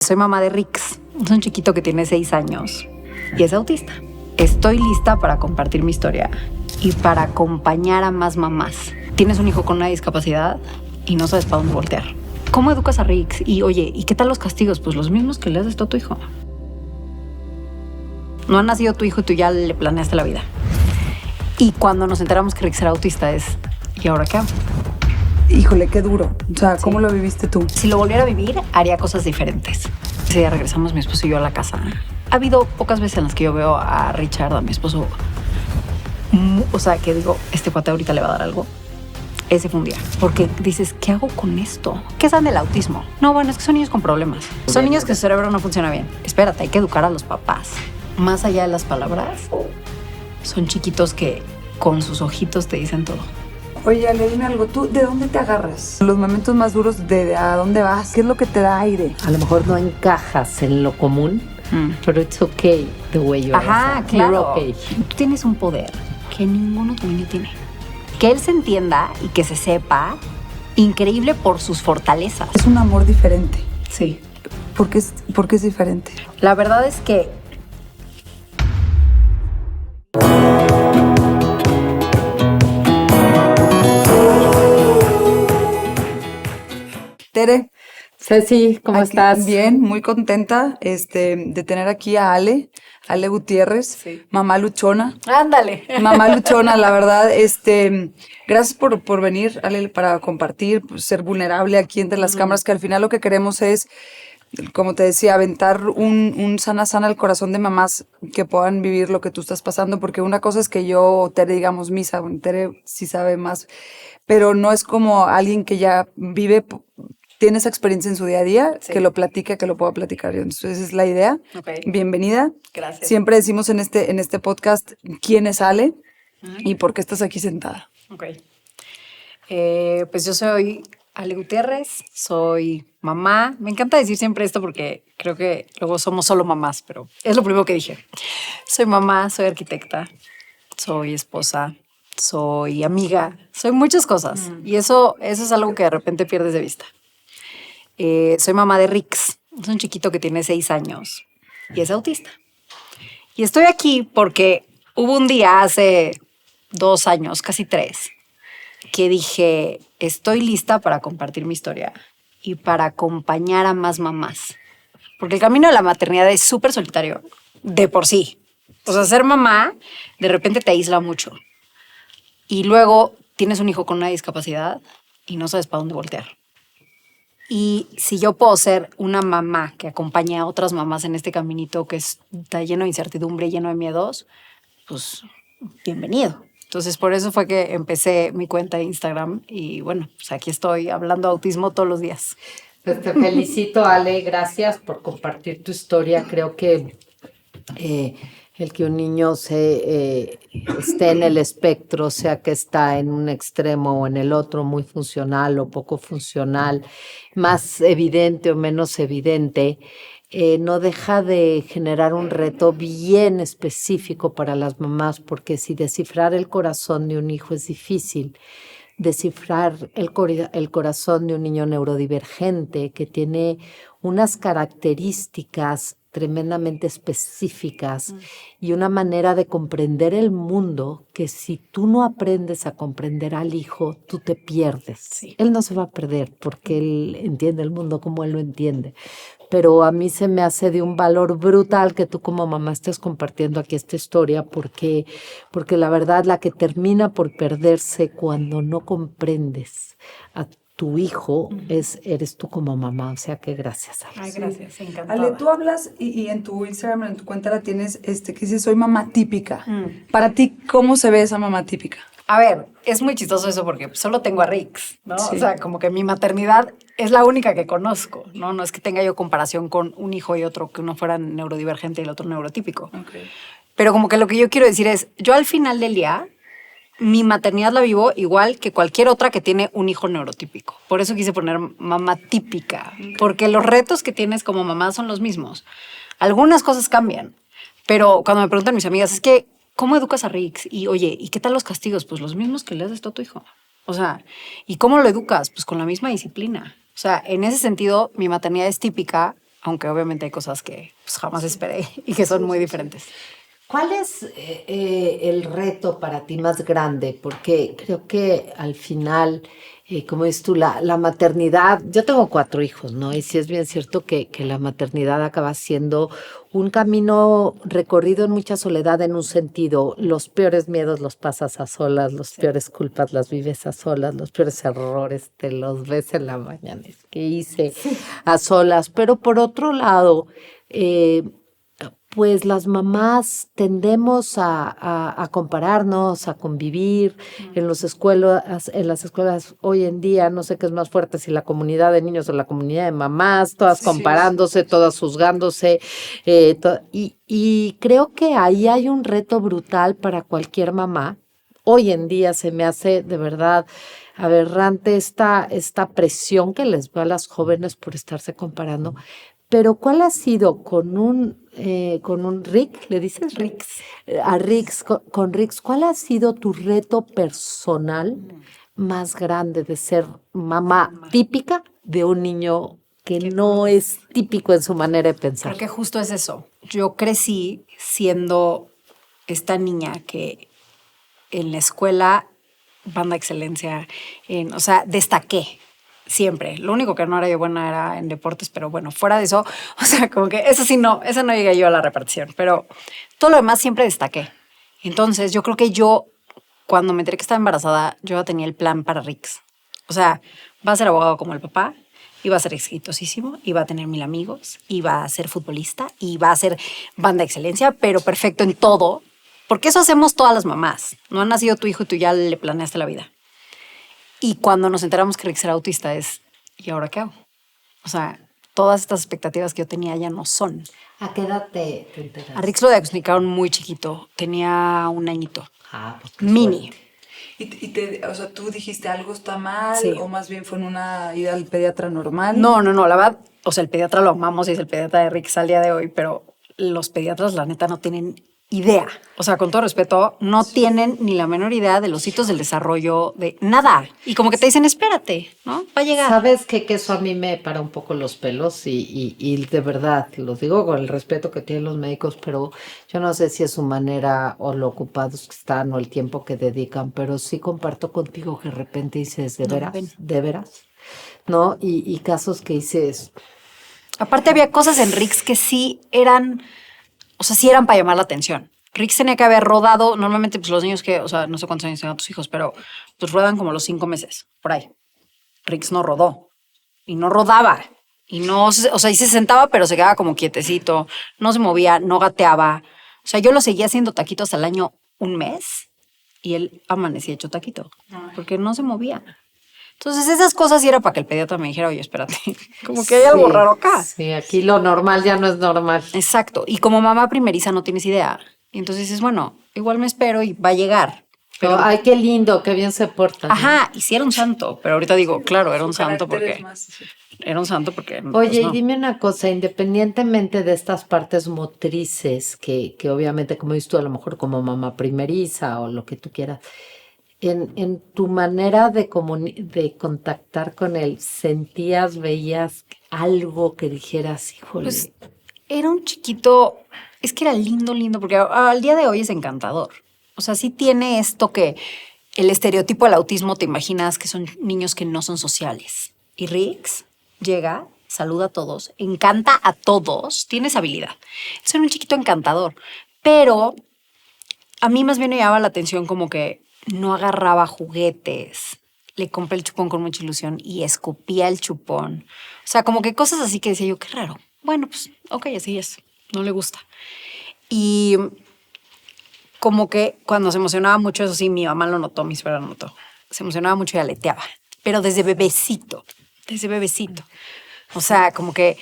Soy mamá de Rix. Es un chiquito que tiene 6 años y es autista. Estoy lista para compartir mi historia y para acompañar a más mamás. Tienes un hijo con una discapacidad y no sabes para dónde voltear. ¿Cómo educas a Rix? Y oye, ¿y qué tal los castigos? Pues los mismos que le haces tú a tu hijo. No ha nacido tu hijo y tú ya le planeaste la vida. Y cuando nos enteramos que Rix era autista es, ¿y ahora qué hago? Híjole, qué duro. O sea, ¿cómo lo viviste tú? Si lo volviera a vivir, haría cosas diferentes. Ese día regresamos mi esposo y yo a la casa. Ha habido pocas veces en las que yo veo a Richard, a mi esposo, o sea, que digo, este cuate ahorita le va a dar algo. Ese fue un día. Porque dices, ¿qué hago con esto? ¿Qué saben del autismo? No, bueno, es que son niños con problemas. Son niños que su cerebro no funciona bien. Espérate, hay que educar a los papás. Más allá de las palabras, son chiquitos que con sus ojitos te dicen todo. Oye, Ale, dime algo. ¿Tú de dónde te agarras? Los momentos más duros de a dónde vas. ¿Qué es lo que te da aire? A lo mejor no encajas en lo común, pero it's okay the way you are. Ajá, claro. You're okay. Tú tienes un poder que ningún otro niño tiene. Que él se entienda y que se sepa increíble por sus fortalezas. Es un amor diferente. Sí. ¿Por qué es diferente? La verdad es que Tere, Ceci, ¿cómo aquí, estás? bien, muy contenta de tener aquí a Ale Gutiérrez, Sí. mamá luchona. ándale. Mamá luchona, la verdad, gracias por venir, Ale, para compartir, pues, ser vulnerable aquí entre las cámaras, que al final lo que queremos es, como te decía, aventar un sana al corazón de mamás que puedan vivir lo que tú estás pasando, porque una cosa es que yo, Tere, digamos, misa, Tere sí sabe más, pero no es como alguien que ya vive, tiene esa experiencia en su día a día, Sí. que lo platica, que lo pueda platicar yo. Entonces, esa es la idea. Ok. Bienvenida. Gracias. Siempre decimos en este podcast quién es Ale y por qué estás aquí sentada. Ok. Pues yo soy Ale Gutiérrez, soy mamá. Me encanta decir siempre esto porque creo que luego somos solo mamás, pero es lo primero que dije. Soy mamá, soy arquitecta, soy esposa, soy amiga, soy muchas cosas. Y eso es algo que de repente pierdes de vista. Soy mamá de Rix. Es un chiquito que tiene 6 años y es autista. Y estoy aquí porque hubo un día hace 2 años, casi 3, que dije, estoy lista para compartir mi historia y para acompañar a más mamás. Porque el camino de la maternidad es súper solitario, de por sí. O sea, ser mamá de repente te aísla mucho. Y luego tienes un hijo con una discapacidad y no sabes para dónde voltear. Y si yo puedo ser una mamá que acompañe a otras mamás en este caminito que está lleno de incertidumbre, lleno de miedos, pues bienvenido. Entonces, por eso fue que empecé mi cuenta de Instagram y bueno, pues aquí estoy hablando de autismo todos los días. Pues te felicito, Ale, gracias por compartir tu historia. Creo que el que un niño esté en el espectro, sea que está en un extremo o en el otro, muy funcional o poco funcional, más evidente o menos evidente, no deja de generar un reto bien específico para las mamás, porque si descifrar el corazón de un hijo es difícil, descifrar el corazón de un niño neurodivergente que tiene unas características tremendamente específicas y una manera de comprender el mundo que si tú no aprendes a comprender al hijo, tú te pierdes. Sí. Él no se va a perder porque él entiende el mundo como él lo entiende. Pero a mí se me hace de un valor brutal que tú como mamá estés compartiendo aquí esta historia porque la verdad la que termina por perderse cuando no comprendes a tu hijo eres tú como mamá, o sea que gracias, Ale. Ay, gracias, encantada. Ale, tú hablas y en tu Instagram, en tu cuenta la tienes, que dices, soy mamá típica. Para ti, ¿cómo se ve esa mamá típica? A ver, es muy chistoso eso porque solo tengo a Rix, ¿no? Sí. O sea, como que mi maternidad es la única que conozco, ¿no? No es que tenga yo comparación con un hijo y otro, que uno fuera neurodivergente y el otro neurotípico. Okay. Pero como que lo que yo quiero decir es, yo al final del día, mi maternidad la vivo igual que cualquier otra que tiene un hijo neurotípico. Por eso quise poner mamá típica, porque los retos que tienes como mamá son los mismos. Algunas cosas cambian, pero cuando me preguntan mis amigas, es que, ¿cómo educas a Rix? Y oye, ¿y qué tal los castigos? Pues los mismos que le haces tú a tu hijo. O sea, ¿y cómo lo educas? Pues con la misma disciplina. O sea, en ese sentido, mi maternidad es típica aunque obviamente hay cosas que pues, jamás esperé y que son muy diferentes. ¿Cuál es el reto para ti más grande? Porque creo que al final, como dices tú, la maternidad, yo tengo 4 hijos, ¿no? Y sí es bien cierto que la maternidad acaba siendo un camino recorrido en mucha soledad en un sentido. Los peores miedos los pasas a solas, los peores culpas las vives a solas, los peores errores te los ves en la mañana. Es que hice a solas. Pero por otro lado, pues las mamás tendemos a compararnos, a convivir en las escuelas hoy en día, no sé qué es más fuerte, si la comunidad de niños o la comunidad de mamás, todas comparándose, todas juzgándose, y creo que ahí hay un reto brutal para cualquier mamá. Hoy en día se me hace de verdad aberrante esta presión que les va a las jóvenes por estarse comparando. Pero ¿cuál ha sido con un Rick, le dices Rix, a Rix, con Rix, cuál ha sido tu reto personal más grande de ser mamá típica de un niño que no es típico en su manera de pensar? Creo que justo es eso. Yo crecí siendo esta niña que en la escuela, banda excelencia, o sea, destaqué. Siempre. Lo único que no era yo buena era en deportes, pero bueno, fuera de eso, o sea, como que eso no llegué yo a la repartición, pero todo lo demás siempre destaqué. Entonces, yo creo que cuando me enteré que estaba embarazada, yo ya tenía el plan para Rix. O sea, va a ser abogado como el papá, iba a ser exitosísimo, iba a tener 1000 amigos, iba a ser futbolista, iba a ser banda excelencia, pero perfecto en todo, porque eso hacemos todas las mamás. No ha nacido tu hijo y tú ya le planeaste la vida. Y cuando nos enteramos que Rix era autista ¿y ahora qué hago? O sea, todas estas expectativas que yo tenía ya no son. ¿A qué edad te enteraste? A Rix lo diagnosticaron muy chiquito, tenía 1 añito. Pues qué Mini. suerte. O sea, ¿tú dijiste algo está mal Sí. o más bien fue en una ida al pediatra normal? No, la verdad, o sea, el pediatra lo amamos y es el pediatra de Rix al día de hoy, pero los pediatras, la neta, no tienen idea. O sea, con todo respeto, no tienen ni la menor idea de los hitos del desarrollo, de nada. Y como que te dicen, espérate, ¿no? Va a llegar. ¿Sabes qué? Que eso a mí me para un poco los pelos y de verdad, lo digo con el respeto que tienen los médicos, pero yo no sé si es su manera o lo ocupados que están o el tiempo que dedican, pero sí comparto contigo que de repente dices, ¿de veras? ¿De veras? ¿No? Y casos que dices... Aparte había cosas en Rix que sí eran para llamar la atención. Rix tenía que haber rodado, normalmente pues los niños que, o sea, no sé cuántos años tengan tus hijos, pero pues ruedan como los 5 meses, por ahí. Rix no rodó y no rodaba y no, o sea, y se sentaba pero se quedaba como quietecito, no se movía, no gateaba. O sea, yo lo seguía haciendo taquitos hasta el año 1 mes y él amanecía hecho taquito porque no se movía. Entonces, esas cosas sí era para que el pediatra me dijera, oye, espérate, como que hay algo raro acá. Sí, aquí lo normal ya no es normal. Exacto. Y como mamá primeriza no tienes idea. Y entonces dices, bueno, igual me espero y va a llegar. Pero, ay, qué lindo, qué bien se porta. Ajá, y sí era un santo. Pero ahorita digo, claro, era un santo porque... Era un santo porque... Oye, pues, no. y dime una cosa, independientemente de estas partes motrices, que obviamente, como dices tú, a lo mejor como mamá primeriza o lo que tú quieras, en tu manera de contactar con él, ¿sentías, veías algo que dijeras, híjole? Pues era un chiquito, es que era lindo, porque al día de hoy es encantador. O sea, sí tiene esto que el estereotipo del autismo te imaginas que son niños que no son sociales. Y Rix llega, saluda a todos, encanta a todos, tiene esa habilidad. Es un chiquito encantador, pero a mí más bien me llamaba la atención como que no agarraba juguetes. Le compré el chupón con mucha ilusión y escupía el chupón. O sea, como que cosas así que decía yo, qué raro. Bueno, pues, ok, así es. No le gusta. Y como que cuando se emocionaba mucho, eso sí, mi mamá lo notó, mi suegra lo notó. Se emocionaba mucho y aleteaba. Pero desde bebecito. O sea, como que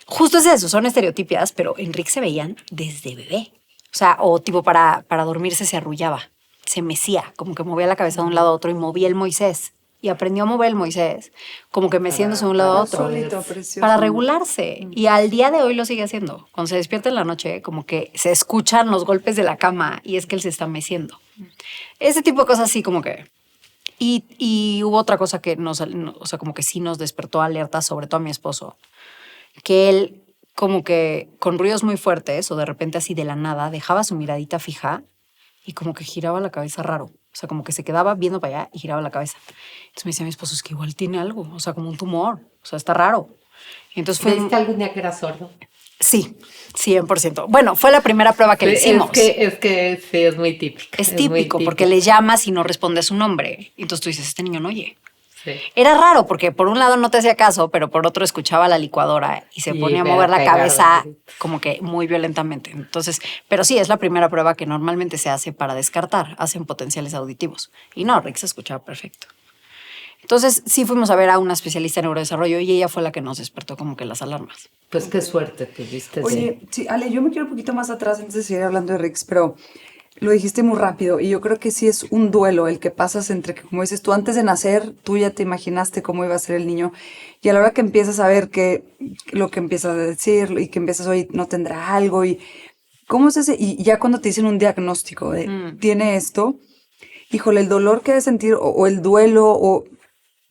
justo es eso, son estereotipias, pero Enrique se veían desde bebé. O sea, o tipo para dormirse se arrullaba, se mecía, como que movía la cabeza de un lado a otro y movía el Moisés. Y aprendió a mover el Moisés, como que meciéndose de un lado a otro. Solito, precioso. Para regularse. Y al día de hoy lo sigue haciendo. Cuando se despierta en la noche, como que se escuchan los golpes de la cama y es que él se está meciendo. Ese tipo de cosas así como que... Y hubo otra cosa que o sea, como que sí nos despertó alerta, sobre todo a mi esposo, que él como que con ruidos muy fuertes o de repente así de la nada, dejaba su miradita fija y como que giraba la cabeza raro. O sea, como que se quedaba viendo para allá y giraba la cabeza. Entonces me decía mi esposo, es que igual tiene algo, o sea, como un tumor, o sea, está raro. Y entonces fue... ¿Viste algún día que era sordo? Sí, 100%. Bueno, fue la primera prueba que le hicimos. Es que sí, es muy típico. Es típico, porque le llamas y no responde a su nombre. Y entonces tú dices, este niño no oye. Sí. Era raro porque por un lado no te hacía caso, pero por otro escuchaba la licuadora y se Y ponía a ve mover a la pegar cabeza los gritos. como que muy violentamente. Entonces, pero sí, es la primera prueba que normalmente se hace para descartar. Hacen potenciales auditivos. Y no, Rick se escuchaba perfecto. Entonces, sí fuimos a ver a una especialista en neurodesarrollo y ella fue la que nos despertó como que las alarmas. Pues qué suerte tuviste. Oye, sí, Ale, yo me quiero un poquito más atrás antes de seguir hablando de Rix, pero lo dijiste muy rápido y yo creo que sí es un duelo el que pasas entre que, como dices tú, antes de nacer, tú ya te imaginaste cómo iba a ser el niño y a la hora que empiezas a ver que lo que empiezas a decir y que empiezas hoy no tendrá algo y cómo es ese, y ya cuando te dicen un diagnóstico de tiene esto, híjole, el dolor que debes sentir o el duelo o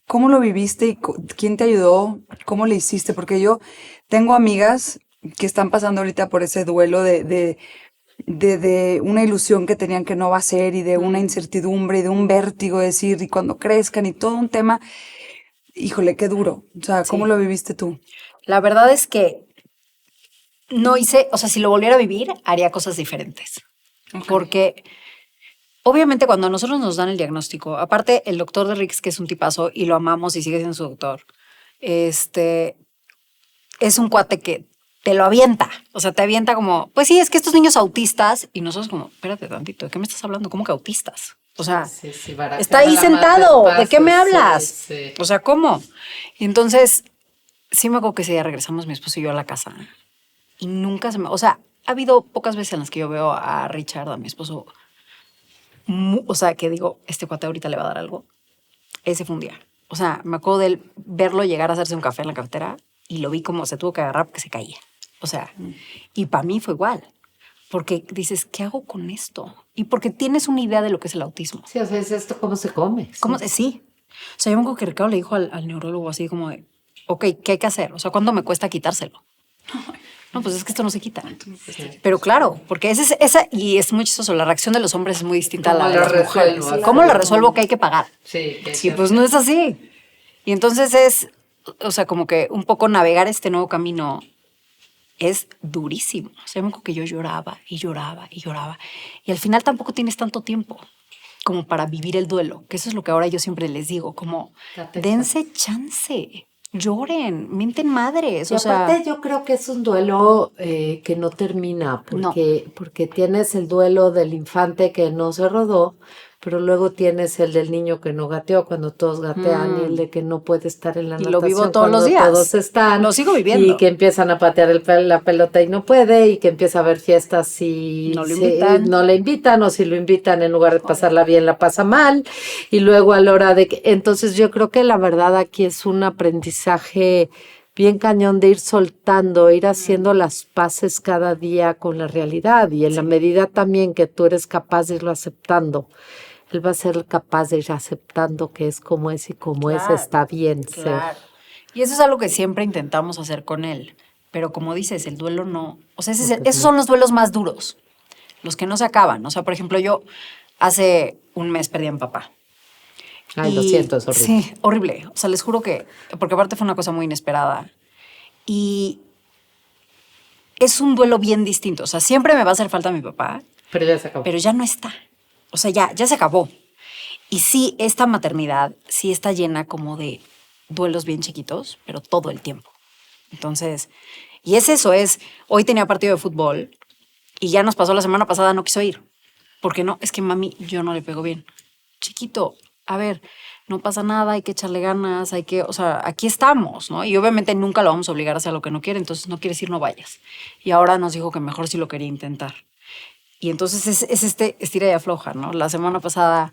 cómo lo viviste y quién te ayudó, cómo le hiciste, porque yo tengo amigas que están pasando ahorita por ese duelo de una ilusión que tenían que no va a ser y de una incertidumbre y de un vértigo, decir, y cuando crezcan y todo un tema, híjole, qué duro. O sea, ¿cómo lo viviste tú? La verdad es que no hice, o sea, si lo volviera a vivir, haría cosas diferentes. Ok. Porque obviamente cuando a nosotros nos dan el diagnóstico, aparte el doctor de Rix, que es un tipazo y lo amamos y sigue siendo su doctor, es un cuate que te lo avienta. O sea, te avienta como, pues sí, es que estos niños autistas, y nosotros como, espérate tantito, ¿de qué me estás hablando? ¿Cómo que autistas? O sea, está ahí sentado, ¿de qué me hablas? Sí. O sea, ¿cómo? Y entonces, sí me acuerdo que ese día regresamos mi esposo y yo a la casa y nunca se me... O sea, ha habido pocas veces en las que yo veo a Richard, a mi esposo, o sea, que digo, este cuate ahorita le va a dar algo. Ese fue un día. O sea, me acuerdo de él verlo llegar a hacerse un café en la cafetera y lo vi como se tuvo que agarrar porque se caía. O sea, y para mí fue igual. Porque dices, ¿qué hago con esto? Y porque tienes una idea de lo que es el autismo. Sí, o sea, es esto cómo se come. ¿Cómo? Sí. O sea, yo me acuerdo que Ricardo le dijo al neurólogo así como de, ok, ¿qué hay que hacer? O sea, ¿cuánto me cuesta quitárselo? No, pues es que esto no se quita. Pero claro, porque esa, y es muy chistoso, la reacción de los hombres es muy distinta a la de las mujeres. ¿Cómo la resuelvo? Que hay que pagar. Sí. Y pues no es así. Y entonces es, o sea, como que un poco navegar este nuevo camino es durísimo. O sea, me acuerdo que yo lloraba y lloraba y lloraba. Y al final tampoco tienes tanto tiempo como para vivir el duelo, que eso es lo que ahora yo siempre les digo, como dense chance, lloren, mienten madres. Y o aparte sea, yo creo que es un duelo que no termina, porque tienes el duelo del infante que no se rodó, pero luego tienes el del niño que no gateó cuando todos gatean y el de que no puede estar en la Y natación lo vivo todos los cuando días. todos están. Lo sigo viviendo. Y que empiezan a patear la pelota y no puede, y que empieza a haber fiestas y No lo invitan. no le invitan, o si lo invitan en lugar de pasarla bien la pasa mal, y luego a la hora de que... Entonces yo creo que la verdad aquí es un aprendizaje bien cañón de ir soltando, ir haciendo las paces cada día con la realidad, y en la medida también que tú eres capaz de irlo aceptando, él va a ser capaz de ir aceptando que es como es y como Claro, es, está bien claro. ser. Y eso es algo que siempre intentamos hacer con él. Pero como dices, el duelo no... O sea, esos son los duelos más duros, los que no se acaban. O sea, por ejemplo, yo hace un mes perdí a mi papá. Ay, lo siento, es horrible. Sí, horrible. O sea, les juro que... Porque aparte fue una cosa muy inesperada. Y es un duelo bien distinto. O sea, siempre me va a hacer falta mi papá, Pero ya se acabó. pero ya no está. O sea, ya se acabó. Y sí, esta maternidad sí está llena como de duelos bien chiquitos, pero todo el tiempo. Entonces, y es eso, hoy tenía partido de fútbol y ya nos pasó la semana pasada, no quiso ir. ¿Por qué no? Es que mami, yo no le pego bien. Chiquito, a ver, no pasa nada, hay que echarle ganas, o sea, aquí estamos, ¿no? Y obviamente nunca lo vamos a obligar a hacer lo que no quiere, entonces no quieres ir, no vayas. Y ahora nos dijo que mejor sí lo quería intentar. Y entonces es este estira y afloja, ¿no? La semana pasada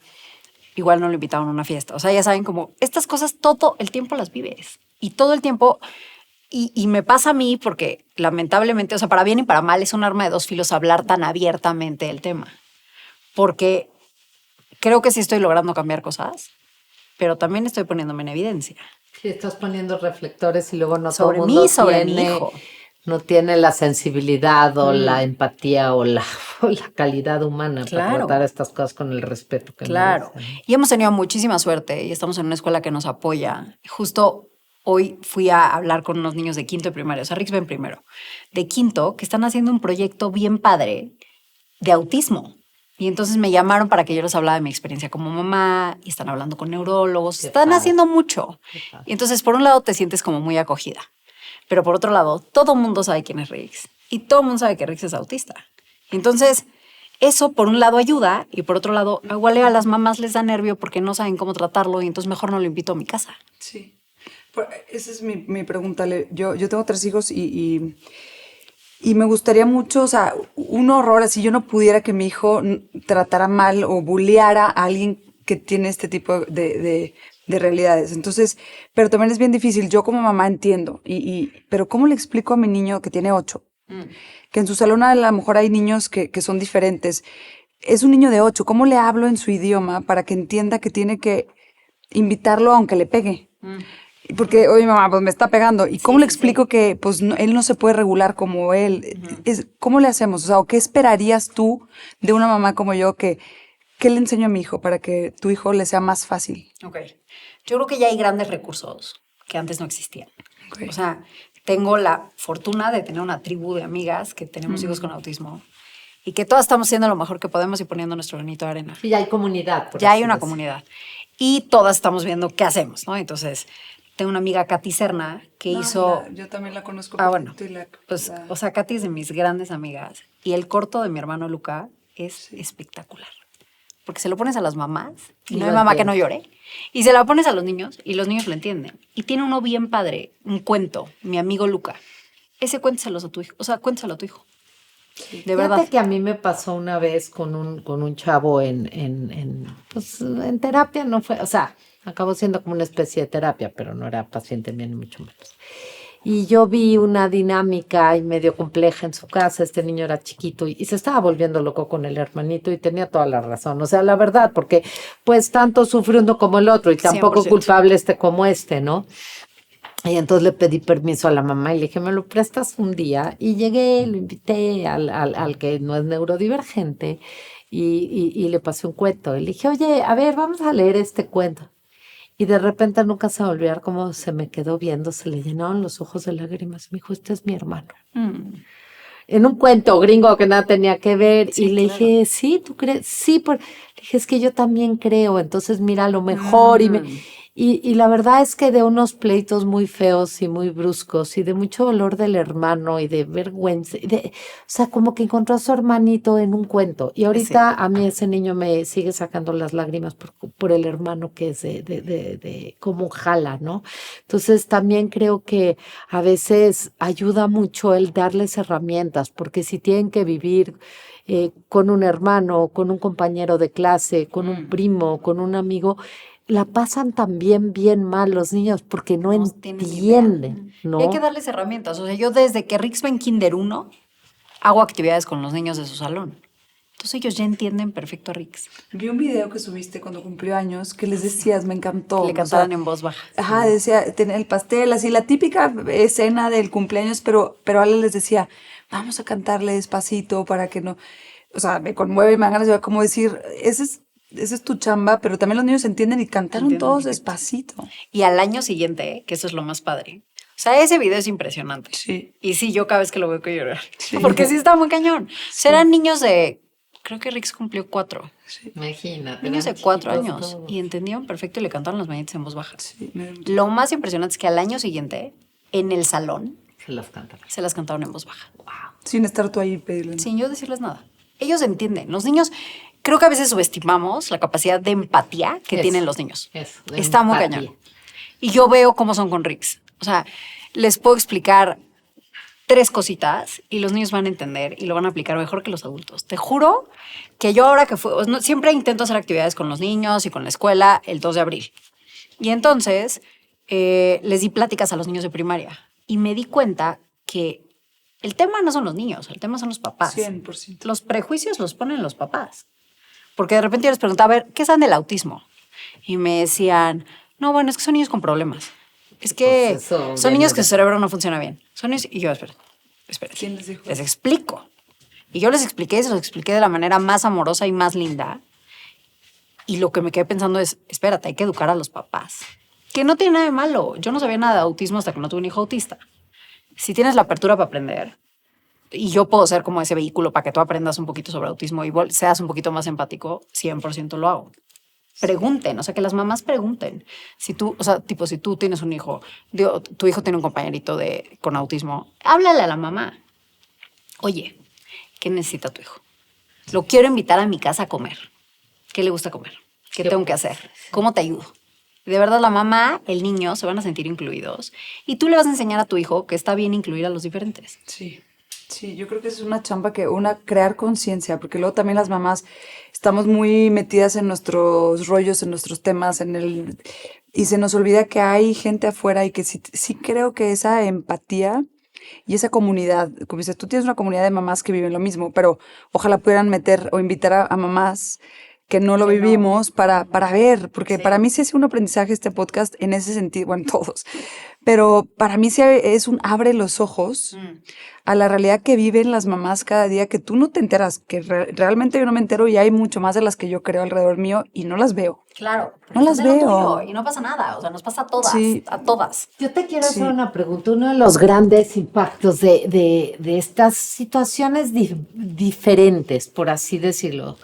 igual no lo invitaron a una fiesta. O sea, ya saben, como estas cosas todo el tiempo las vives. Y todo el tiempo, y me pasa a mí porque lamentablemente, o sea, para bien y para mal, es un arma de dos filos hablar tan abiertamente del tema. Porque creo que sí estoy logrando cambiar cosas, pero también estoy poniéndome en evidencia. Sí, estás poniendo reflectores y luego no Sobre todo el mundo mí, sobre mi tiene hijo. no tiene la sensibilidad o la empatía o la calidad humana para Claro. tratar estas cosas con el respeto que Claro. merecen. Y hemos tenido muchísima suerte y estamos en una escuela que nos apoya. Justo hoy fui a hablar con unos niños de quinto de primaria, o sea, Rix ven primero, de quinto, que están haciendo un proyecto bien padre de autismo. Y entonces me llamaron para que yo les hablara de mi experiencia como mamá y están hablando con neurólogos, Qué están padre. haciendo mucho. Qué padre. Y entonces, por un lado, te sientes como muy acogida. Pero por otro lado, todo el mundo sabe quién es Rix. Y todo el mundo sabe que Rix es autista. Y entonces, eso por un lado ayuda y por otro lado, igual a las mamás les da nervio porque no saben cómo tratarlo y entonces mejor no lo invito a mi casa. Sí. Esa es mi pregunta. Yo tengo 3 hijos y me gustaría mucho, o sea, un horror así, yo no pudiera que mi hijo tratara mal o bulleara a alguien que tiene este tipo de realidades. Entonces, pero también es bien difícil. Yo como mamá entiendo, pero ¿cómo le explico a mi niño que tiene 8? Que en su salón a lo mejor hay niños que son diferentes. Es un niño de 8, ¿cómo le hablo en su idioma para que entienda que tiene que invitarlo aunque le pegue? Porque, oye, mamá, pues me está pegando. ¿Y cómo le explico que pues él no se puede regular como él? ¿Cómo le hacemos? O sea, ¿o qué esperarías tú de una mamá como yo ¿qué le enseño a mi hijo para que tu hijo le sea más fácil? Ok. Yo creo que ya hay grandes recursos que antes no existían. Ok. O sea, tengo la fortuna de tener una tribu de amigas que tenemos hijos con autismo y que todas estamos haciendo lo mejor que podemos y poniendo nuestro granito de arena. Sí, ya hay comunidad. por Ya hay así una decirlo. comunidad. Y todas estamos viendo qué hacemos, ¿no? Entonces, tengo una amiga, Katy Serna, que hizo... Yo también la conozco. Bueno, pues, o sea, Katy es de mis grandes amigas. Y el corto de mi hermano Luca es espectacular. Porque se lo pones a las mamás, y Y no lo hay mamá que no entienden. llore. Y se la pones a los niños, y los niños lo entienden. Y tiene uno bien padre, un cuento, mi amigo Luca. Ese cuéntaselos a tu hijo, o sea, cuéntaselo a tu hijo. De verdad. Fíjate que a mí me pasó una vez con un chavo pues, en terapia, no fue, o sea, acabó siendo como una especie de terapia, pero no era paciente mío ni mucho menos. Y yo vi una dinámica y medio compleja en su casa. Este niño era chiquito y se estaba volviendo loco con el hermanito y tenía toda la razón. O sea, la verdad, porque pues tanto sufre uno como el otro y tampoco 100%. culpable como este, ¿no? Y entonces le pedí permiso a la mamá y le dije, ¿me lo prestas un día? Y llegué, lo invité al que no es neurodivergente y le pasé un cuento. Y le dije, oye, a ver, vamos a leer este cuento. Y de repente nunca se me va a olvidar cómo se me quedó viendo, se le llenaron los ojos de lágrimas. Me dijo, este es mi hermano. En un cuento gringo que nada tenía que ver. Sí, y le claro. dije, ¿sí? ¿Tú crees? Sí, le dije, es que yo también creo. Entonces mira lo mejor. Y la verdad es que de unos pleitos muy feos y muy bruscos y de mucho dolor del hermano y de vergüenza. O sea, como que encontró a su hermanito en un cuento. Y ahorita a mí ese niño me sigue sacando las lágrimas por el hermano que es de cómo jala, ¿no? Entonces también creo que a veces ayuda mucho el darles herramientas, porque si tienen que vivir con un hermano, con un compañero de clase, con un primo, con un amigo, la pasan también bien mal los niños porque no tienen idea. entienden, ¿no? Y hay que darles herramientas. O sea, yo desde que Rix va en Kinder 1, hago actividades con los niños de su salón. Entonces ellos ya entienden perfecto a Rix. Vi un video que subiste cuando cumplió años que les decías, me encantó. Le cantaban en voz baja. Ajá, decía, tener el pastel, así la típica escena del cumpleaños, pero Ale les decía, vamos a cantarle despacito para que no, o sea, me conmueve y me dan ganas de como decir, esa es tu chamba, pero también los niños entienden y cantaron Entienden todos perfecto. despacito. Y al año siguiente, que eso es lo más padre. O sea, ese video es impresionante. Sí. Y sí, yo cada vez que lo veo que llorar. Porque sí está muy cañón. Serán niños de, creo que Rix cumplió 4. Imagínate. Niños de eran 4 chiquitos años. todos. Y entendieron perfecto y le cantaron las mañanitas en voz baja. Sí, me- Lo más impresionante es que al año siguiente, en el salón, Se las cantan. se las cantaron en voz baja. sin estar tú ahí y pedirle. Sin yo decirles nada. Ellos entienden. Los niños, creo que a veces subestimamos la capacidad de empatía que Eso, tienen los niños. eso, de Está muy empatía. cañón. Y yo veo cómo son con Rix. O sea, les puedo explicar 3 cositas y los niños van a entender y lo van a aplicar mejor que los adultos. Te juro que yo ahora que siempre intento hacer actividades con los niños y con la escuela el 2 de abril. Y entonces les di pláticas a los niños de primaria y me di cuenta que el tema no son los niños, el tema son los papás. 100%. Los prejuicios los ponen los papás. Porque de repente yo les preguntaba, a ver, ¿qué saben del autismo? Y me decían, no, bueno, es que son niños con problemas. Es que Pues eso son niños viene que de- su cerebro no funciona bien. Son niños, y yo, espera, esperen. ¿Quién les dijo Les eso? explico. Y yo les expliqué, se los expliqué de la manera más amorosa y más linda. Y lo que me quedé pensando es, espérate, hay que educar a los papás. Que no tiene nada de malo. Yo no sabía nada de autismo hasta que no tuve un hijo autista. Si tienes la apertura para aprender, y yo puedo ser como ese vehículo para que tú aprendas un poquito sobre autismo y seas un poquito más empático, 100% lo hago. Pregunten, o sea, que las mamás pregunten. Si tú, o sea, tipo, si tú tienes un hijo, digo, tu hijo tiene un compañerito con autismo, háblale a la mamá. Oye, ¿qué necesita tu hijo? Lo quiero invitar a mi casa a comer. ¿Qué le gusta comer? ¿Qué tengo que hacer? ¿Cómo te ayudo? De verdad, la mamá, el niño se van a sentir incluidos y tú le vas a enseñar a tu hijo que está bien incluir a los diferentes. Sí. Sí, yo creo que es una chamba crear conciencia, porque luego también las mamás estamos muy metidas en nuestros rollos, en nuestros temas, y se nos olvida que hay gente afuera y que sí creo que esa empatía y esa comunidad, como dices, tú tienes una comunidad de mamás que viven lo mismo, pero ojalá pudieran meter o invitar a mamás que no lo vivimos para ver, porque para mí sí es un aprendizaje este podcast en ese sentido, bueno, todos, pero para mí sí es un abre los ojos a la realidad que viven las mamás cada día, que tú no te enteras, que realmente yo no me entero y hay mucho más de las que yo creo alrededor mío y no las veo. Claro. No las veo. Y no pasa nada, o sea, nos pasa a todas, Sí. a todas. Yo te quiero hacer una pregunta. Uno de los grandes impactos de estas situaciones diferentes, por así decirlo,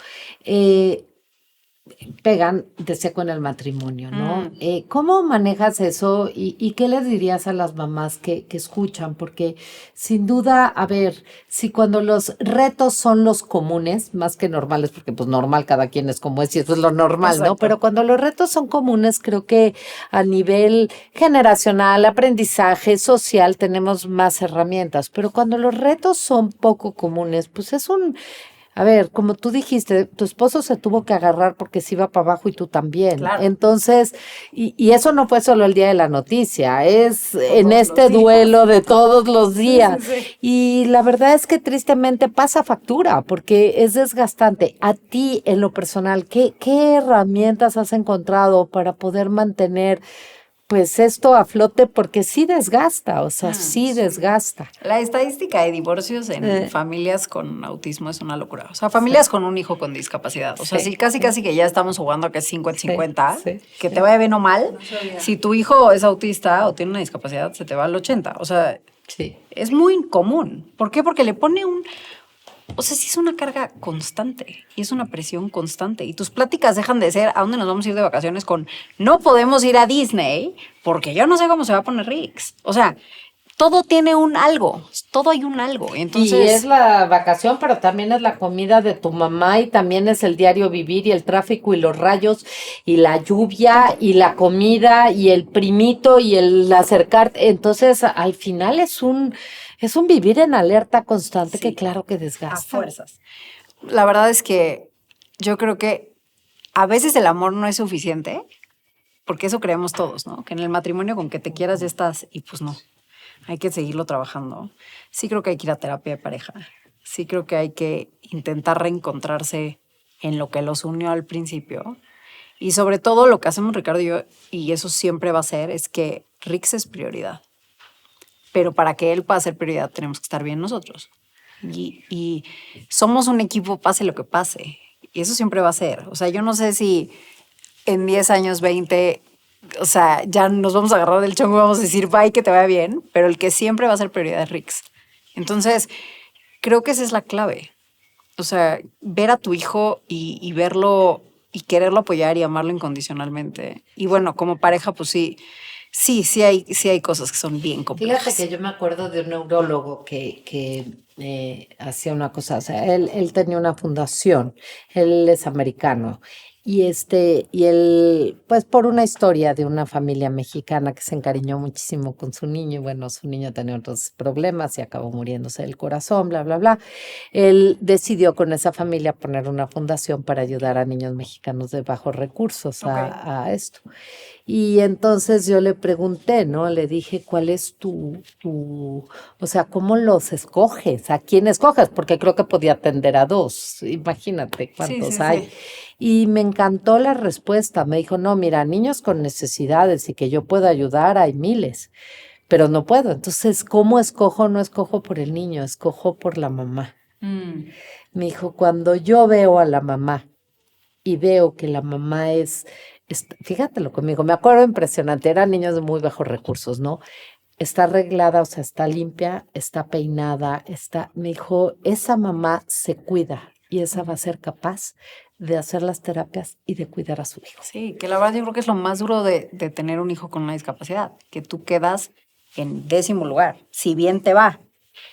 pegan de seco en el matrimonio, ¿no? ¿Cómo manejas eso y qué les dirías a las mamás que escuchan? Porque sin duda, a ver, si cuando los retos son los comunes, más que normales, porque pues normal cada quien es como es y eso es lo normal, Exacto. ¿no? Pero cuando los retos son comunes, creo que a nivel generacional, aprendizaje, social, tenemos más herramientas, pero cuando los retos son poco comunes, pues es a ver, como tú dijiste, tu esposo se tuvo que agarrar porque se iba para abajo y tú también. Claro. Entonces, y eso no fue solo el día de la noticia, es Todos en los este días. duelo de todos los días. Sí. Y la verdad es que tristemente pasa factura porque es desgastante. A ti, en lo personal, ¿qué herramientas has encontrado para poder mantener pues esto a flote? Porque sí desgasta, o sea, sí desgasta. La estadística de divorcios en familias con autismo es una locura. O sea, familias con un hijo con discapacidad. O sea, sí, casi que ya estamos jugando a que es 50-50, que te vaya bien o mal. Si tu hijo es autista o tiene una discapacidad, se te va al 80. O sea, es muy común. ¿Por qué? Porque le pone o sea, sí es una carga constante y es una presión constante. Y tus pláticas dejan de ser a dónde nos vamos a ir de vacaciones con no podemos ir a Disney porque yo no sé cómo se va a poner Rix. O sea, todo tiene un algo, todo hay un algo. Entonces, y es la vacación, pero también es la comida de tu mamá y también es el diario vivir y el tráfico y los rayos y la lluvia y la comida y el primito y el acercarte. Entonces, al final es un vivir en alerta constante que claro que desgasta. a fuerzas. La verdad es que yo creo que a veces el amor no es suficiente, porque eso creemos todos, ¿no? Que en el matrimonio con que te quieras ya estás, y pues no. Hay que seguirlo trabajando. Sí creo que hay que ir a terapia de pareja. Sí creo que hay que intentar reencontrarse en lo que los unió al principio. Y sobre todo lo que hacemos Ricardo y yo, y eso siempre va a ser, es que Rix es prioridad. Pero para que él pueda ser prioridad tenemos que estar bien nosotros. Y somos un equipo pase lo que pase. Y eso siempre va a ser. O sea, yo no sé si en 10 años, 20... O sea, ya nos vamos a agarrar del chongo y vamos a decir, bye, que te vaya bien, pero el que siempre va a ser prioridad es Rix. Entonces, creo que esa es la clave. O sea, ver a tu hijo y verlo y quererlo apoyar y amarlo incondicionalmente. Y bueno, como pareja, pues sí hay cosas que son bien complejas. Fíjate que yo me acuerdo de un neurólogo que hacía una cosa, o sea, él tenía una fundación, él es americano. Y él, pues por una historia de una familia mexicana que se encariñó muchísimo con su niño, y bueno, su niño tenía otros problemas y acabó muriéndose del corazón, bla, bla, bla. Él decidió con esa familia poner una fundación para ayudar a niños mexicanos de bajos recursos a esto. Y entonces yo le pregunté, ¿no? Le dije, ¿cuál es o sea, cómo los escoges? ¿A quién escoges? Porque creo que podía atender a 2. Imagínate cuántos hay. Sí. Y me encantó la respuesta. Me dijo, no, mira, niños con necesidades y que yo puedo ayudar, hay miles. pero no puedo. Entonces, ¿cómo escojo? No escojo por el niño, escojo por la mamá. Me dijo, cuando yo veo a la mamá y veo que la mamá fíjatelo conmigo, me acuerdo impresionante, eran niños de muy bajos recursos, ¿no? Está arreglada, o sea, está limpia, está peinada, me dijo, esa mamá se cuida y esa va a ser capaz de hacer las terapias y de cuidar a su hijo. Sí, que la verdad yo creo que es lo más duro de tener un hijo con una discapacidad, que tú quedas en 10º lugar, si bien te va.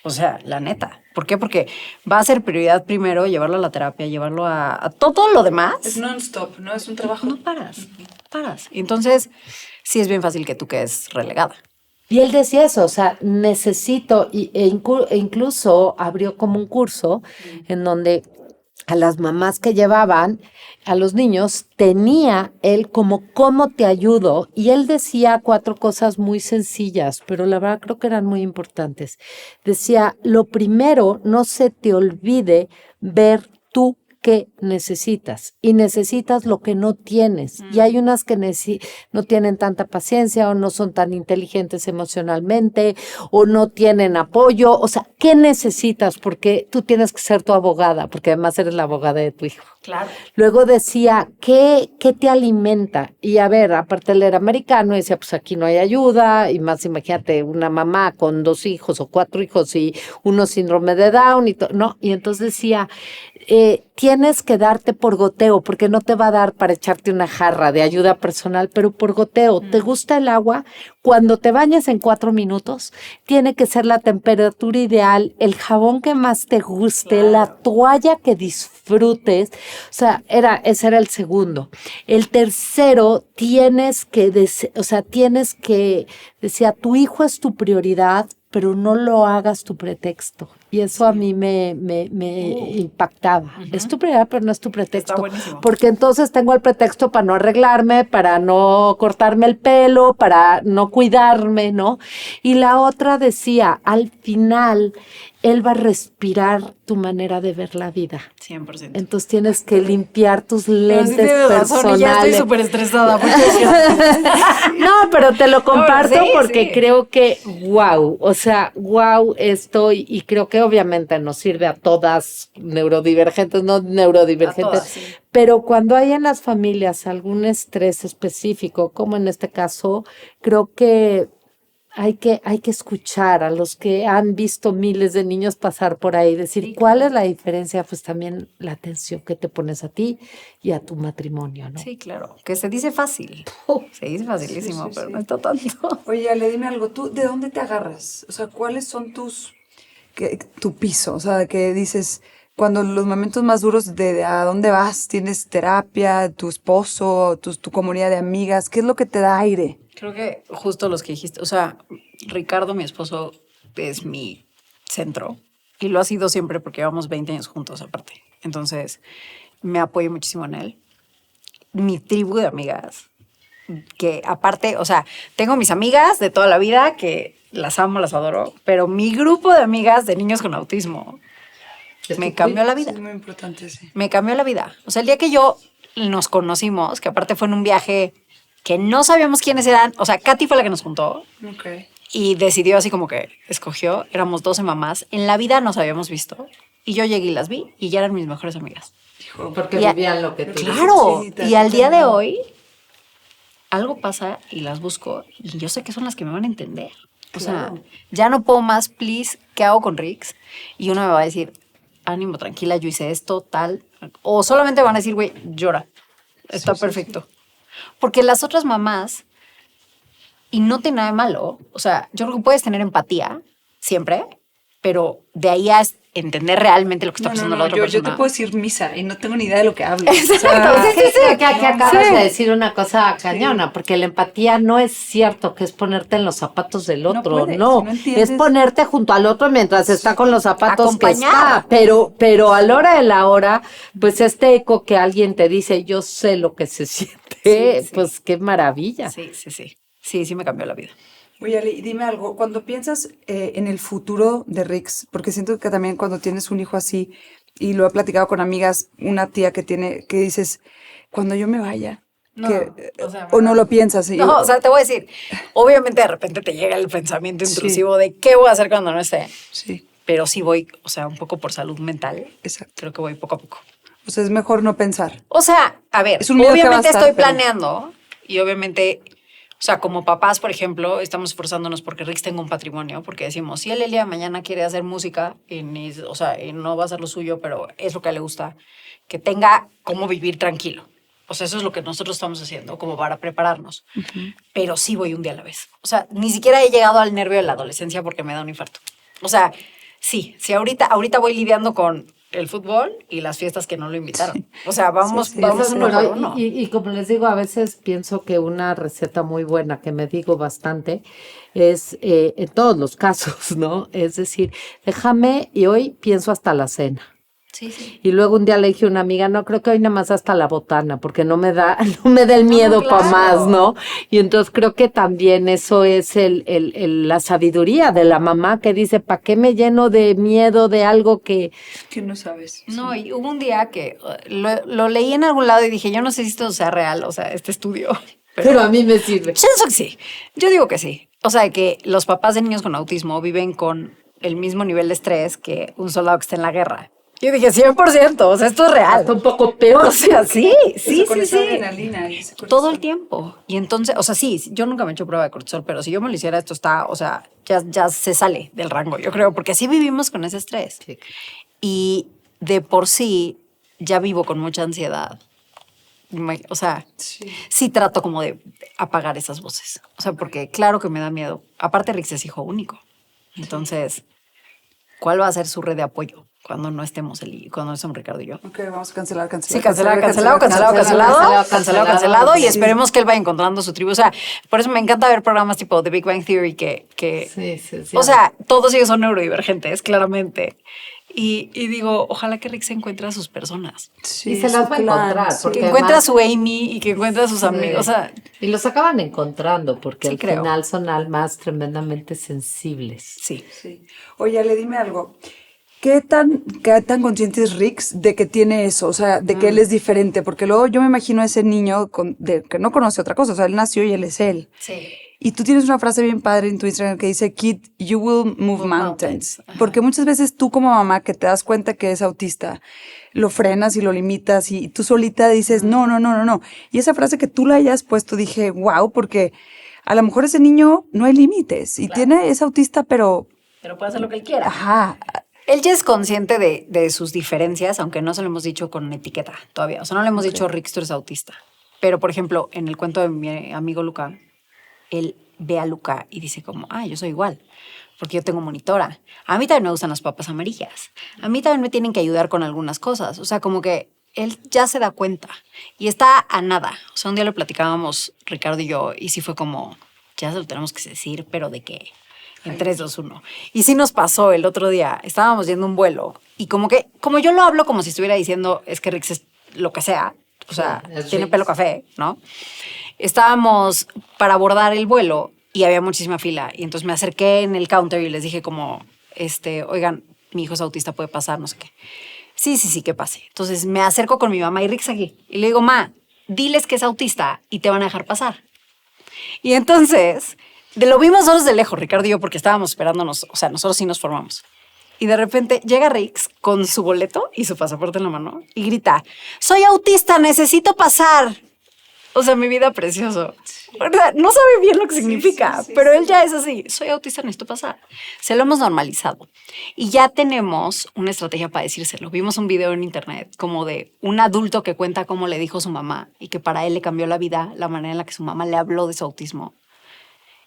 O sea, la neta. ¿Por qué? Porque va a ser prioridad primero llevarlo a la terapia, llevarlo a todo lo demás. Es non-stop, ¿no? Es un trabajo. No paras. Y entonces, sí es bien fácil que tú quedes relegada. Y él decía eso, o sea, necesito, e incluso abrió como un curso en donde a las mamás que llevaban a los niños, tenía él como cómo te ayudo, y él decía 4 cosas muy sencillas, pero la verdad creo que eran muy importantes. Decía, lo primero, no se te olvide ver tú qué necesitas, y necesitas lo que no tienes. Y hay unas que no tienen tanta paciencia, o no son tan inteligentes emocionalmente, o no tienen apoyo. O sea, ¿qué necesitas? Porque tú tienes que ser tu abogada, porque además eres la abogada de tu hijo. Claro. Luego decía, ¿qué te alimenta? Y a ver, aparte él era americano, decía, pues aquí no hay ayuda, y más imagínate una mamá con 2 hijos o 4 hijos y uno síndrome de Down y todo, ¿no? Y entonces decía, tienes que darte por goteo, porque no te va a dar para echarte una jarra de ayuda personal, pero por goteo. ¿Te gusta el agua? Cuando te bañes en 4 minutos, tiene que ser la temperatura ideal, el jabón que más te guste, claro, la toalla que disfrutes. O sea, ese era el segundo. El tercero, decía, tu hijo es tu prioridad, pero no lo hagas tu pretexto. Y eso a mí me impactaba. Es tu prioridad, pero no es tu pretexto. Está buenísimo. Porque entonces tengo el pretexto para no arreglarme, para no cortarme el pelo, para no cuidarme, ¿no? Y la otra decía, al final, él va a respirar tu manera de ver la vida. 100%. Entonces tienes que limpiar tus lentes personales. Ya estoy súper estresada. No, pero te lo comparto porque sí. Creo que wow esto, y creo que obviamente nos sirve a todas neurodivergentes, no neurodivergentes, todas, sí. Pero cuando hay en las familias algún estrés específico, como en este caso, creo que hay que escuchar a los que han visto miles de niños pasar por ahí, decir, sí, ¿cuál es la diferencia? Pues también la atención que te pones a ti y a tu matrimonio, ¿no? Sí, claro, que se dice fácil. Se dice facilísimo, pero no está tanto. Oye, Ale, dime algo, ¿tú de dónde te agarras? O sea, ¿cuáles son tu piso? O sea, que dices, cuando los momentos más duros de a dónde vas, tienes terapia, tu esposo, tu comunidad de amigas, ¿qué es lo que te da aire? Creo que justo los que dijiste, o sea, Ricardo, mi esposo, es mi centro y lo ha sido siempre porque llevamos 20 años juntos aparte. Entonces, me apoyo muchísimo en él. Mi tribu de amigas, que aparte, o sea, tengo mis amigas de toda la vida que las amo, las adoro, pero mi grupo de amigas de niños con autismo me cambió la vida. Es muy importante, sí. Me cambió la vida. O sea, el día que nos conocimos, que aparte fue en un viaje que no sabíamos quiénes eran, o sea, Katy fue la que nos juntó. Okay. Y decidió así como que escogió, éramos 12 mamás, en la vida nos habíamos visto, y yo llegué y las vi, y ya eran mis mejores amigas. Porque vivían lo que tú Claro, dices. y al día de hoy, algo pasa y las busco, y yo sé que son las que me van a entender. O sea, ya no puedo más, please, ¿qué hago con Rix? Y uno me va a decir, ánimo, tranquila, yo hice esto, tal, o solamente van a decir, güey, llora, está perfecto. Porque las otras mamás, y no tiene nada de malo, o sea, yo creo que puedes tener empatía siempre, pero de ahí a entender realmente lo que está pasando la otra persona. Yo te puedo decir misa y no tengo ni idea de lo que hablo. Que acabas de decir una cosa cañona, porque la empatía no es cierto que es ponerte en los zapatos del otro, no es ponerte junto al otro mientras está con los zapatos que está, pero a la hora de la hora, pues este eco que alguien te dice, yo sé lo que se siente, pues qué maravilla. Sí, me cambió la vida. Oye, Ale, dime algo, cuando piensas en el futuro de Rix, porque siento que también cuando tienes un hijo así, y lo he platicado con amigas, una tía que dices, cuando yo me vaya, No, o sea, o no lo piensas. No, o sea, te voy a decir, obviamente de repente te llega el pensamiento intrusivo de qué voy a hacer cuando no esté. Sí, Pero sí voy, o sea, un poco por salud mental. exacto. Creo que voy poco a poco. O sea, es mejor no pensar. O sea, a ver, Es un miedo que va a obviamente estar, estoy pero- planeando y obviamente, o sea, como papás, por ejemplo, estamos esforzándonos porque Rix tenga un patrimonio, porque decimos, si él el día de mañana quiere hacer música, o sea, y no va a ser lo suyo, pero es lo que a él le gusta, que tenga cómo vivir tranquilo. O sea, eso es lo que nosotros estamos haciendo, como para prepararnos. Pero sí voy un día a la vez. O sea, ni siquiera he llegado al nervio de la adolescencia porque me da un infarto. O sea, sí, ahorita voy lidiando con el fútbol y las fiestas que no lo invitaron. O sea, vamos Sí, uno Eso, por pero, uno. y como les digo, a veces pienso que una receta muy buena que me digo bastante es, en todos los casos, ¿no? Es decir, déjame y hoy pienso hasta la cena. Sí, sí. Y luego un día le dije a una amiga, no, creo que hoy nada más hasta la botana, porque no me da, no me da el miedo para claro. más, ¿no? Y entonces creo que también eso es la sabiduría de la mamá que dice, ¿para qué me lleno de miedo de algo que... Que no sabes. No, y hubo un día que lo leí en algún lado y dije, yo no sé si esto sea real, o sea, este estudio. Pero a mí me sirve. Pienso que sí. Yo digo que sí. O sea, que los papás de niños con autismo viven con el mismo nivel de estrés que un soldado que está en la guerra. Yo dije, 100%, o sea, esto es real. Hasta un poco peor. O sea, sí, sí, Con sí, esa sí. adrenalina y ese Todo el cortisol. tiempo. Y entonces, o sea, sí, yo nunca me he hecho prueba de cortisol, pero si yo me lo hiciera, esto está, o sea, ya se sale del rango, yo creo, porque sí vivimos con ese estrés. Sí. Y de por sí ya vivo con mucha ansiedad. O sea, sí trato como de apagar esas voces. O sea, porque claro que me da miedo. Aparte, Rix es hijo único. Entonces, ¿cuál va a ser su red de apoyo cuando no estemos cuando no estemos Ricardo y yo? Ok, vamos a cancelar. Sí, cancelado. Y Sí. esperemos que él vaya encontrando su tribu. O sea, por eso me encanta ver programas tipo The Big Bang Theory que Sí. o sea, todos ellos son neurodivergentes, claramente. Y digo, ojalá que Rick se encuentre a sus personas. Sí, Y se las va a encontrar, sí. porque Que encuentre a además- su Amy y que encuentre a sus amigos. O sea, y los acaban encontrando, porque Sí, al creo. final son almas tremendamente sensibles. sí. Sí. Oye, le dime algo. ¿Qué tan consciente es Rix de que tiene eso? O sea, de que él es diferente. Porque luego yo me imagino a ese niño que no conoce otra cosa. O sea, él nació y él es él. Sí. Y tú tienes una frase bien padre en tu Instagram que dice, Kid, you will move mountains. Ajá. Porque muchas veces tú como mamá que te das cuenta que es autista, lo frenas y lo limitas y tú solita dices, no. Y esa frase que tú la hayas puesto, dije, wow, porque a lo mejor ese niño no hay límites y es autista, pero, Pero puede hacer lo que él quiera. ajá, Él ya es consciente de sus diferencias, aunque no se lo hemos dicho con etiqueta todavía. O sea, no le hemos dicho, Rick, tú eres autista. Pero, por ejemplo, en el cuento de mi amigo Luca, él ve a Luca y dice como, yo soy igual, porque yo tengo monitora. A mí también me gustan las papas amarillas. A mí también me tienen que ayudar con algunas cosas. O sea, como que él ya se da cuenta y está a nada. O sea, un día lo platicábamos Ricardo y yo y sí fue como, ya se lo tenemos que decir, pero ¿de qué? En 3, 2, 1. Y sí nos pasó el otro día. Estábamos yendo un vuelo y como yo lo hablo como si estuviera diciendo, es que Rix es lo que sea. O sea, es tiene Rix. pelo café, ¿no? Estábamos para abordar el vuelo y había muchísima fila. Y entonces me acerqué en el counter y les dije como, oigan, mi hijo es autista, puede pasar, no sé qué. Sí, que pase. Entonces me acerco con mi mamá y Rix aquí. Y le digo, ma, diles que es autista y te van a dejar pasar. Y entonces, lo vimos todos de lejos, Ricardo y yo, porque estábamos esperándonos, o sea, nosotros sí nos formamos. Y de repente llega Rix con su boleto y su pasaporte en la mano y grita, soy autista, necesito pasar. O sea, mi vida precioso. ¿Verdad? No sabe bien lo que significa, pero él ya es así. Soy autista, necesito pasar. Se lo hemos normalizado. Y ya tenemos una estrategia para decírselo. Vimos un video en internet como de un adulto que cuenta cómo le dijo su mamá y que para él le cambió la vida la manera en la que su mamá le habló de su autismo.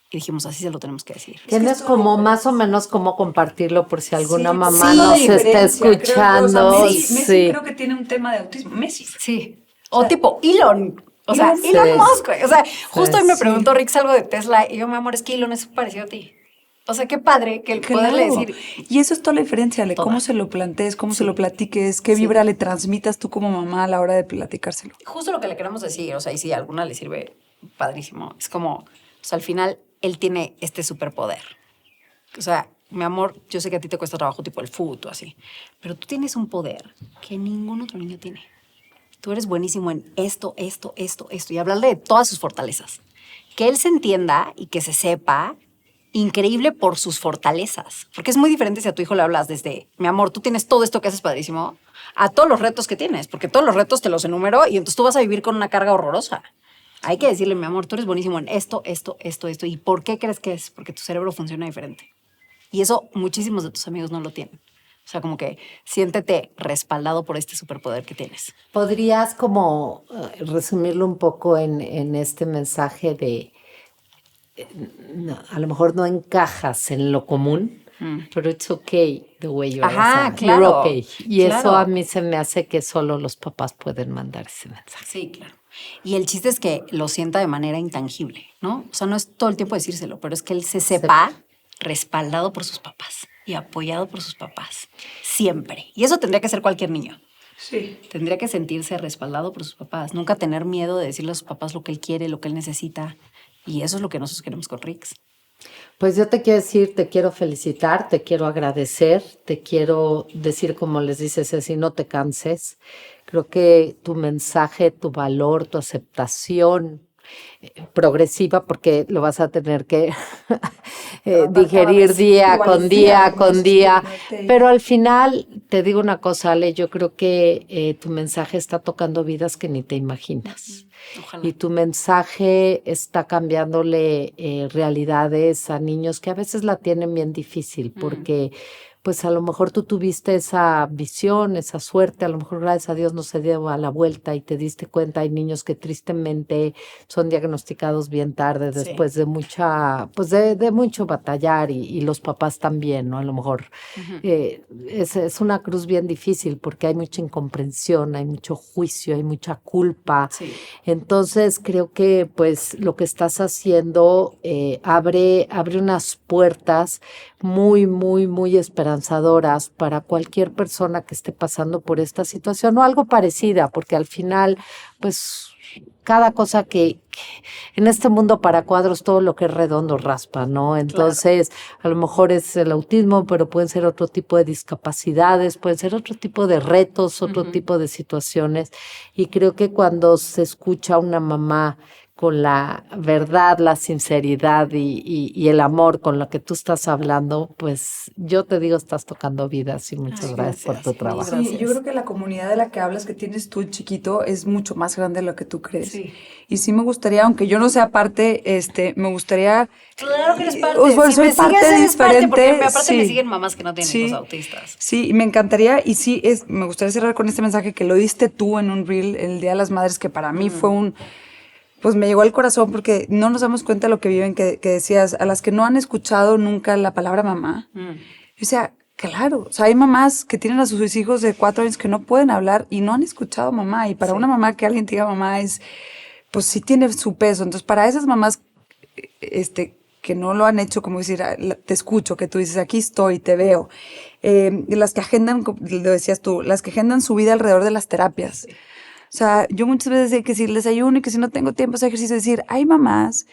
Y dijimos, así se lo tenemos que decir. Tienes como más o menos cómo compartirlo por si alguna Sí, mamá sí, nos la está diferencia, creo, escuchando. o sea, Messi Sí. creo que tiene un tema de autismo. Messi. Sí. O tipo Elon. O sea, Elon, Elon sí. Musk, güey. O sea, justo hoy me sí. preguntó Rix algo de Tesla y yo, mi amor, es que Elon es parecido a ti. O sea, qué padre que el poderle Claro. decir. Y eso es toda la diferencia, Ale, Toda. cómo se lo plantees, cómo se Sí. lo platiques, qué Sí. vibra le transmitas tú como mamá a la hora de platicárselo. Justo lo que le queremos decir, o sea, y si a alguna le sirve, padrísimo. Es como, o sea, al final él tiene este superpoder. O sea, mi amor, yo sé que a ti te cuesta trabajo tipo el fútbol o así, pero tú tienes un poder que ningún otro niño tiene. tú eres buenísimo en esto, y hablarle de todas sus fortalezas. Que él se entienda y que se sepa increíble por sus fortalezas. Porque es muy diferente si a tu hijo le hablas desde, mi amor, tú tienes todo esto que haces padrísimo, a todos los retos que tienes, porque todos los retos te los enumero y entonces tú vas a vivir con una carga horrorosa. Hay que decirle, mi amor, tú eres buenísimo en esto. ¿Y por qué crees que es? Porque tu cerebro funciona diferente. Y eso muchísimos de tus amigos no lo tienen. O sea, como que siéntete respaldado por este superpoder que tienes. ¿Podrías como resumirlo un poco en este mensaje de, no, a lo mejor no encajas en lo común, pero it's okay the way you are. Ajá, O sea, claro, you're okay. Y claro. eso a mí se me hace que solo los papás pueden mandar ese mensaje. Sí, claro. Y el chiste es que lo sienta de manera intangible, ¿no? O sea, no es todo el tiempo decírselo, pero es que él se sepa respaldado por sus papás y apoyado por sus papás. Siempre. Y eso tendría que ser cualquier niño. Sí. Tendría que sentirse respaldado por sus papás. Nunca tener miedo de decirle a sus papás lo que él quiere, lo que él necesita. Y eso es lo que nosotros queremos con Rix. Pues yo te quiero decir, te quiero felicitar, te quiero agradecer, te quiero decir, como les dices, Ceci, no te canses. Creo que tu mensaje, tu valor, tu aceptación progresiva, porque lo vas a tener que digerir día con día con día. Pero al final, te digo una cosa, Ale, yo creo que tu mensaje está tocando vidas que ni te imaginas. Ojalá. Y tu mensaje está cambiándole realidades a niños que a veces la tienen bien difícil, porque pues a lo mejor tú tuviste esa visión, esa suerte, a lo mejor gracias a Dios no se dio a la vuelta y te diste cuenta, hay niños que tristemente son diagnosticados bien tarde, después de mucha, pues de mucho batallar y los papás también, ¿no? A lo mejor es una cruz bien difícil porque hay mucha incomprensión, hay mucho juicio, hay mucha culpa. Sí. Entonces creo que pues lo que estás haciendo abre unas puertas muy, muy, muy esperanzadoras para cualquier persona que esté pasando por esta situación o algo parecida, porque al final, pues, cada cosa que en este mundo para cuadros, todo lo que es redondo raspa, ¿no? Entonces, a lo mejor es el autismo, pero pueden ser otro tipo de discapacidades, pueden ser otro tipo de retos, otro tipo de situaciones. Y creo que cuando se escucha a una mamá con la verdad, la sinceridad y el amor con lo que tú estás hablando, pues yo te digo, estás tocando vidas y muchas gracias por tu trabajo. Sí, yo creo que la comunidad de la que hablas, que tienes tú, chiquito, es mucho más grande de lo que tú crees. Sí. Y sí me gustaría, aunque yo no sea parte, me gustaría... Claro que eres parte. Bueno, Si soy me parte sigues, eres diferente. parte, porque aparte sí. me siguen mamás que no tienen Sí. hijos autistas. Sí, y me encantaría, y sí, me gustaría cerrar con este mensaje que lo diste tú en un reel el Día de las Madres, que para mí fue pues me llegó al corazón porque no nos damos cuenta de lo que viven, que decías, a las que no han escuchado nunca la palabra mamá. O sea, claro, o sea, hay mamás que tienen a sus hijos de 4 años que no pueden hablar y no han escuchado mamá. Y para una mamá que alguien te diga mamá pues sí tiene su peso. Entonces, para esas mamás, que no lo han hecho, como decir, te escucho, que tú dices, aquí estoy, te veo. Y las que agendan, lo decías tú, las que agendan su vida alrededor de las terapias. O sea, yo muchas veces sé que si el desayuno y que si no tengo tiempo hacer ejercicio, es decir, hay mamás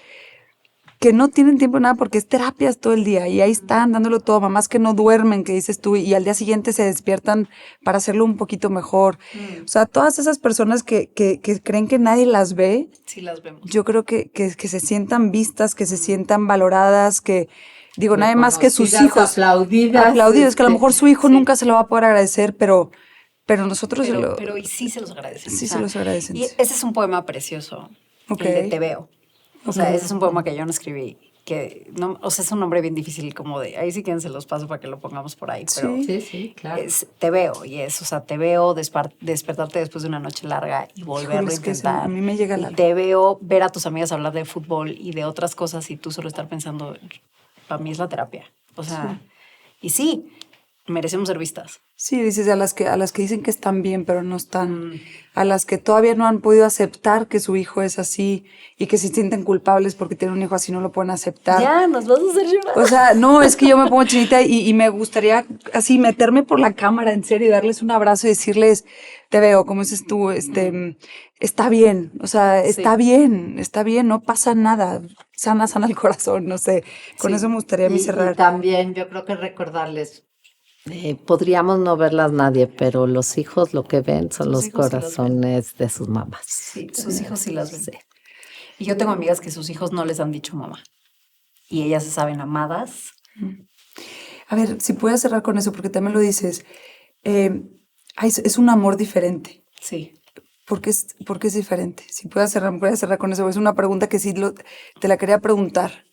que no tienen tiempo nada porque es terapias todo el día y ahí están dándolo todo, mamás que no duermen, que dices tú, y al día siguiente se despiertan para hacerlo un poquito mejor. O sea, todas esas personas que creen que nadie las ve, Sí, las vemos. yo creo que se sientan vistas, que se sientan valoradas, que digo, nadie más que sus hijos. Aplaudidas, que a lo mejor su hijo nunca se lo va a poder agradecer, pero nosotros Pero y sí se los agradecen. Sí, se los agradecen. Y ese es un poema precioso, Ok. el de Te veo. O sea, ese es un poema que yo no escribí, que no, o sea, es un nombre bien difícil como de, ahí sí que se los paso para que lo pongamos por ahí, pero Sí, claro. es Te veo, y es, o sea, te veo despertarte después de una noche larga y volverlo Híjole, a es que intentar. a mí me llega Y la... te veo ver a tus amigas hablar de fútbol y de otras cosas y tú solo estar pensando, para mí es la terapia. O sea, y sí, merecemos ser vistas. Sí, dices a las que dicen que están bien, pero no están. A las que todavía no han podido aceptar que su hijo es así y que se sienten culpables porque tienen un hijo así, no lo pueden aceptar. Ya, nos vas a hacer llorar. O sea, no, es que yo me pongo chinita y me gustaría así meterme por la cámara, en serio, y darles un abrazo y decirles, te veo, como dices tú, está bien, o sea, está bien, no pasa nada, sana el corazón, no sé. Con eso me gustaría a mí cerrar. Y también yo creo que recordarles, Podríamos no verlas nadie, pero los hijos lo que ven son Sus los hijos sí las corazones de sus mamás. Sí, sus hijos sí las ven. Sí. Y yo tengo amigas que sus hijos no les han dicho mamá. Y ellas se saben amadas. A ver, si puedes cerrar con eso, porque también lo dices, es un amor diferente. Sí. ¿Por qué es diferente? Si puedes cerrar con eso, es una pregunta que sí te la quería preguntar.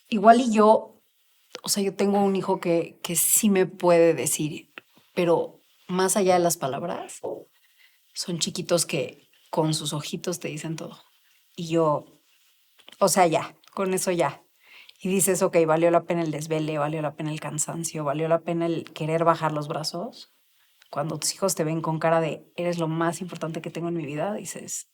Igual y yo, o sea, yo tengo un hijo que sí me puede decir, pero más allá de las palabras, son chiquitos que con sus ojitos te dicen todo. Y yo, o sea, ya, con eso ya. Y dices, ok, valió la pena el desvele, valió la pena el cansancio, valió la pena el querer bajar los brazos. Cuando tus hijos te ven con cara de, eres lo más importante que tengo en mi vida, dices...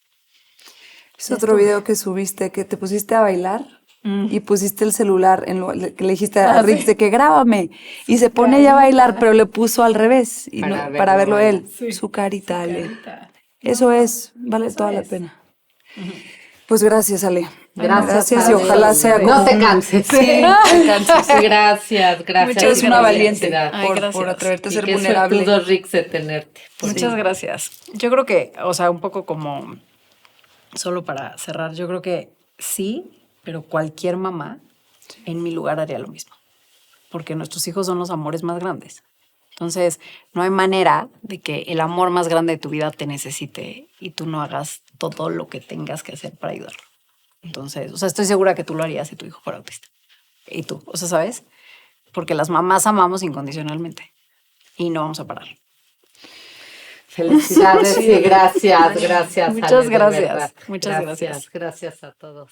Es otro video que subiste, que te pusiste a bailar y pusiste el celular, que le dijiste a Rix de que grábame. Y se pone ella a bailar, pero le puso al revés, y para verlo él. Sí, Su carita, Ale. carita. Eso vale toda la pena. Pues gracias, Ale. Gracias, Y Ale. ojalá sea No como te un- canses. Sí, no te canses. Gracias. Eres una valiente Ay, por gracias. atreverte a Y ser qué vulnerable. suertudo, Rix, de tenerte. Muchas gracias. Yo creo que, o sea, un poco como, solo para cerrar, yo creo que sí, pero cualquier mamá en mi lugar haría lo mismo. Porque nuestros hijos son los amores más grandes. Entonces, no hay manera de que el amor más grande de tu vida te necesite y tú no hagas todo lo que tengas que hacer para ayudarlo. Entonces, o sea, estoy segura que tú lo harías si tu hijo fuera autista. Y tú, o sea, ¿sabes? Porque las mamás amamos incondicionalmente y no vamos a parar. Felicidades y gracias. Muchas Ale, de gracias, verdad. muchas gracias. Gracias a todos.